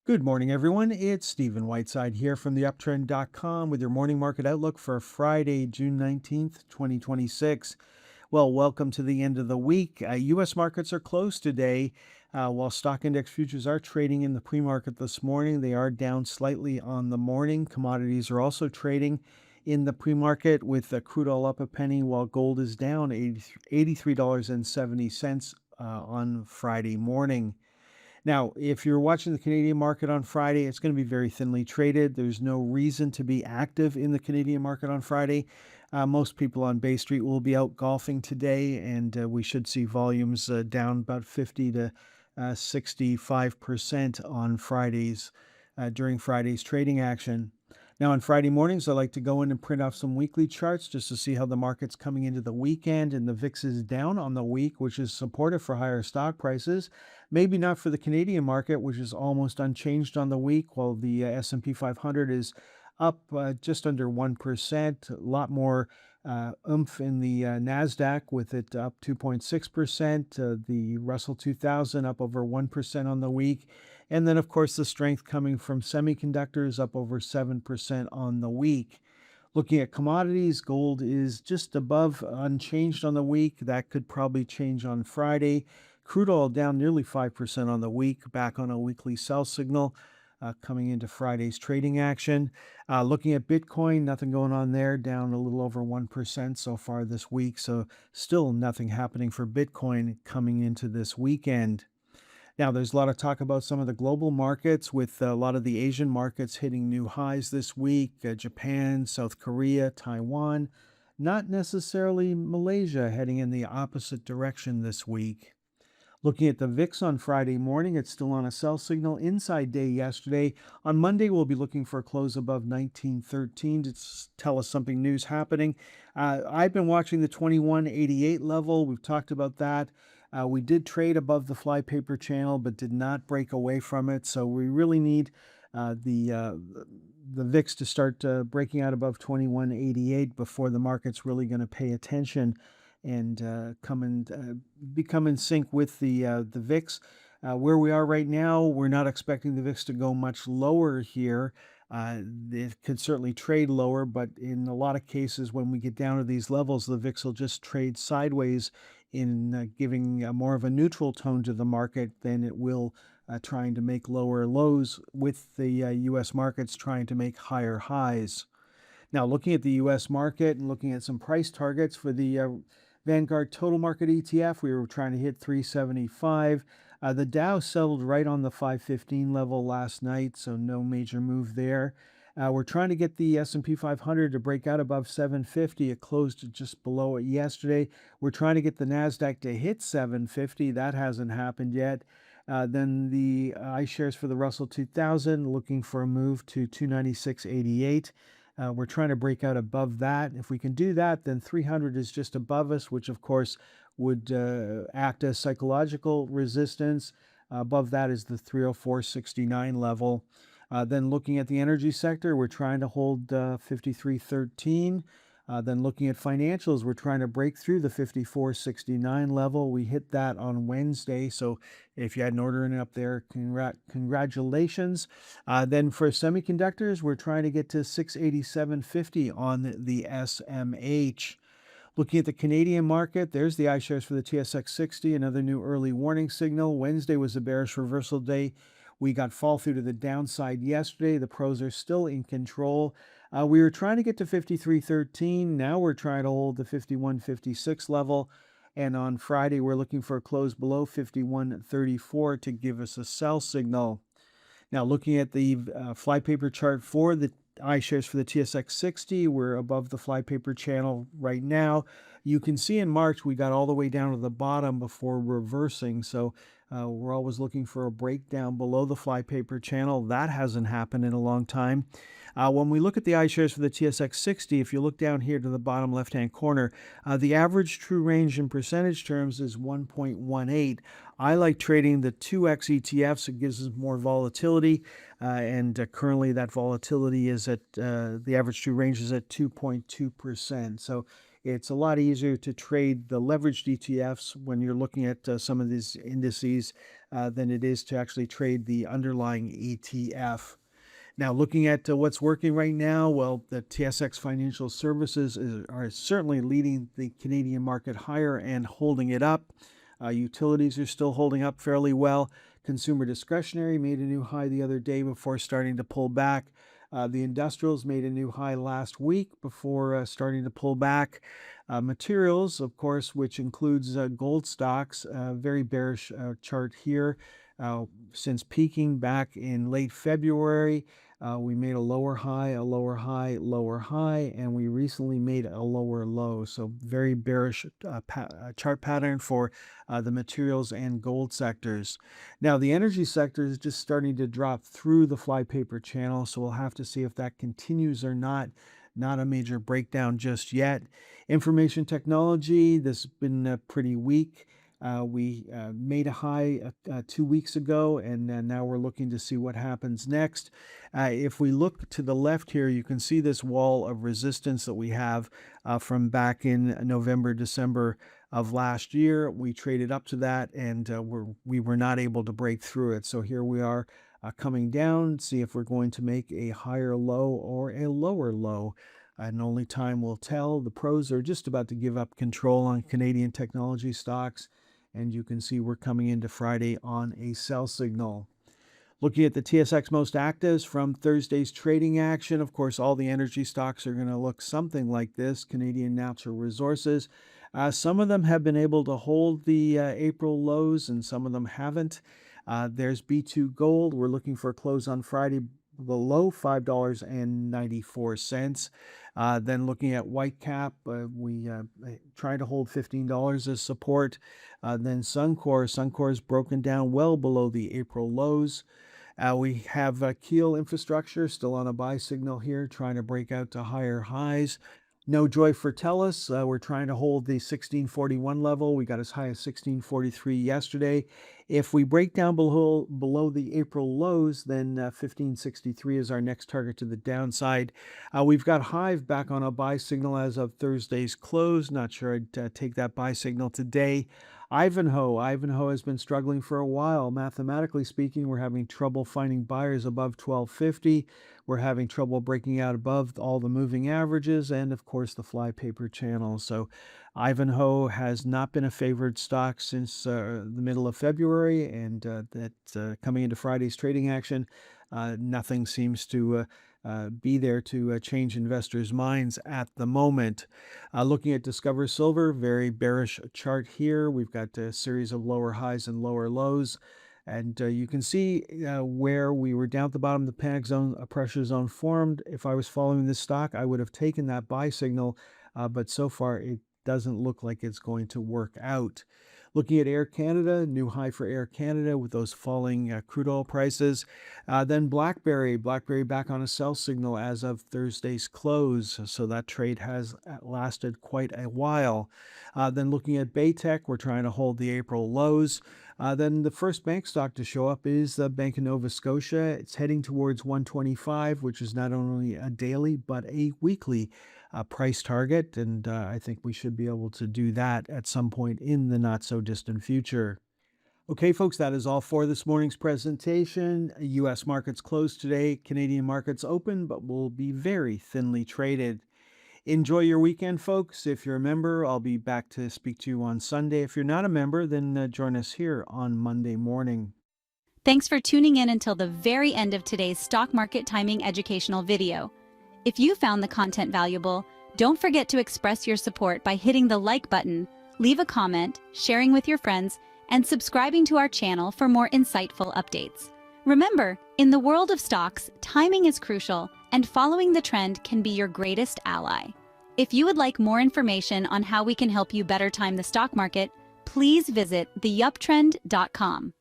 Good morning, everyone. It's Stephen Whiteside here from theuptrend.com with your morning market outlook for Friday, June 19th, 2026. Well, welcome to the end of the week. U.S. markets are closed today. While stock index futures are trading in the pre market this morning, they are down slightly on the morning. Commodities are also trading in the pre market with crude oil up a penny, while gold is down $83.70 on Friday morning. Now, if you're watching the Canadian market on Friday, it's going to be very thinly traded. There's no reason to be active in the Canadian market on Friday. Most people on Bay Street will be out golfing today, and we should see volumes down about 50 to 65% on Fridays during Friday's trading action. Now, on Friday mornings, I like to go in and print off some weekly charts just to see how the market's coming into the weekend. And the VIX is down on the week, which is supportive for higher stock prices. Maybe not for the Canadian market, which is almost unchanged on the week, while the S&P 500 is up just under 1%. A lot more oomph in the NASDAQ with it up 2.6%. The Russell 2000 up over 1% on the week. And then, of course, the strength coming from semiconductors up over 7% on the week. Looking at commodities, gold is just above unchanged on the week. That could probably change on Friday. Crude oil down nearly 5% on the week, back on a weekly sell signal coming into Friday's trading action. Looking at Bitcoin, nothing going on there, down a little over 1% so far this week. So, still nothing happening for Bitcoin coming into this weekend. Now, there's a lot of talk about some of the global markets, with a lot of the Asian markets hitting new highs this week. Japan, South Korea, Taiwan, not necessarily Malaysia, heading in the opposite direction this week. Looking at the VIX on Friday morning, it's still on a sell signal. Inside day yesterday. On Monday, we'll be looking for a close above 1913 to tell us something new's happening. I've been watching the 2188 level. We've talked about that. We did trade above the flypaper channel, but did not break away from it. So we really need the VIX to start breaking out above 2188 before the market's really going to pay attention and become in sync with the VIX. Where we are right now, we're not expecting the VIX to go much lower here. It could certainly trade lower, but in a lot of cases, when we get down to these levels, the VIX will just trade sideways in giving more of a neutral tone to the market than it will trying to make lower lows, with the U.S. markets trying to make higher highs. Now, looking at the U.S. market and looking at some price targets for the Vanguard Total Market ETF, we were trying to hit 375. The Dow settled right on the 515 level last night, so no major move there. We're trying to get the S&P 500 to break out above 750. It closed just below it yesterday. We're trying to get the NASDAQ to hit 750. That hasn't happened yet. Then the iShares for the Russell 2000 looking for a move to 296.88. We're trying to break out above that. If we can do that, then 300 is just above us, which of course would act as psychological resistance. Above that is the 304.69 level. Then looking at the energy sector, we're trying to hold 53.13. Then looking at financials, we're trying to break through the 54.69 level. We hit that on Wednesday. So if you had an order in up there, congratulations. Then for semiconductors, we're trying to get to 687.50 on the SMH. Looking at the Canadian market, there's the iShares for the TSX 60, another new early warning signal. Wednesday was a bearish reversal day. We got fall through to the downside yesterday. The pros are still in control. We were trying to get to 53.13. Now we're trying to hold the 51.56 level. And on Friday, we're looking for a close below 51.34 to give us a sell signal. Now, looking at the flypaper chart for the iShares for the TSX 60, we're above the flypaper channel right now. You can see in March we got all the way down to the bottom before reversing. So we're always looking for a breakdown below the flypaper channel. That hasn't happened in a long time. When we look at the iShares for the TSX 60, if you look down here to the bottom left-hand corner, the average true range in percentage terms is 1.18. I like trading the 2x ETFs. It gives us more volatility, and currently that volatility is at the average true range is at 2.2%. So it's a lot easier to trade the leveraged ETFs when you're looking at some of these indices than it is to actually trade the underlying ETF. Now, looking at what's working right now, well, the TSX Financial Services are certainly leading the Canadian market higher and holding it up. Utilities are still holding up fairly well. Consumer discretionary made a new high the other day before starting to pull back. The industrials made a new high last week before starting to pull back. Materials, of course, which includes gold stocks, very bearish chart here. Since peaking back in late February, we made a lower high, a lower high, lower high, and we recently made a lower low. So very bearish chart pattern for the materials and gold sectors. Now, the energy sector is just starting to drop through the flypaper channel, so we'll have to see if that continues or not. Not a major breakdown just yet. Information technology, this has been pretty weak. We made a high 2 weeks ago, and now we're looking to see what happens next. If we look to the left here, you can see this wall of resistance that we have from back in November, December of last year. We traded up to that, and we were not able to break through it. So here we are coming down, see if we're going to make a higher low or a lower low. And only time will tell. The pros are just about to give up control on Canadian technology stocks. And you can see we're coming into Friday on a sell signal. Looking at the TSX Most Actives from Thursday's trading action, of course, all the energy stocks are going to look something like this. Canadian Natural Resources. Some of them have been able to hold the April lows, and some of them haven't. There's B2 Gold. We're looking for a close on Friday below $5.94. Then looking at Whitecap, we try to hold $15 as support. Then Suncor is broken down well below the April lows. We have Keel Infrastructure still on a buy signal here, trying to break out to higher highs. No joy for TELUS. We're trying to hold the 1641 level. We got as high as 1643 yesterday. If we break down below the April lows, then 1563 is our next target to the downside. We've got Hive back on a buy signal as of Thursday's close. Not sure I'd take that buy signal today. Ivanhoe has been struggling for a while. Mathematically speaking, we're having trouble finding buyers above 1250. We're having trouble breaking out above all the moving averages and, of course, the flypaper channel. So Ivanhoe has not been a favored stock since the middle of February, and coming into Friday's trading action, nothing seems to be there to change investors' minds at the moment. Looking at Discover Silver, very bearish chart here. We've got a series of lower highs and lower lows. And you can see where we were down at the bottom of the panic zone, a pressure zone formed. If I was following this stock, I would have taken that buy signal, but so far it doesn't look like it's going to work out. Looking at Air Canada, new high for Air Canada with those falling crude oil prices. Then BlackBerry back on a sell signal as of Thursday's close. So that trade has lasted quite a while. Then looking at Baytech, we're trying to hold the April lows. Then the first bank stock to show up is the Bank of Nova Scotia. It's heading towards 125, which is not only a daily but a weekly price target, and I think we should be able to do that at some point in the not so distant future. Okay, folks, that is all for this morning's presentation. U.S. markets closed today. Canadian markets open, but will be very thinly traded. Enjoy your weekend, folks. If you're a member, I'll be back to speak to you on Sunday. If you're not a member, then join us here on Monday morning. Thanks for tuning in until the very end of today's stock market timing educational video. If you found the content valuable, don't forget to express your support by hitting the like button, leave a comment, sharing with your friends, and subscribing to our channel for more insightful updates. Remember, in the world of stocks, timing is crucial, and following the trend can be your greatest ally. If you would like more information on how we can help you better time the stock market, please visit theuptrend.com.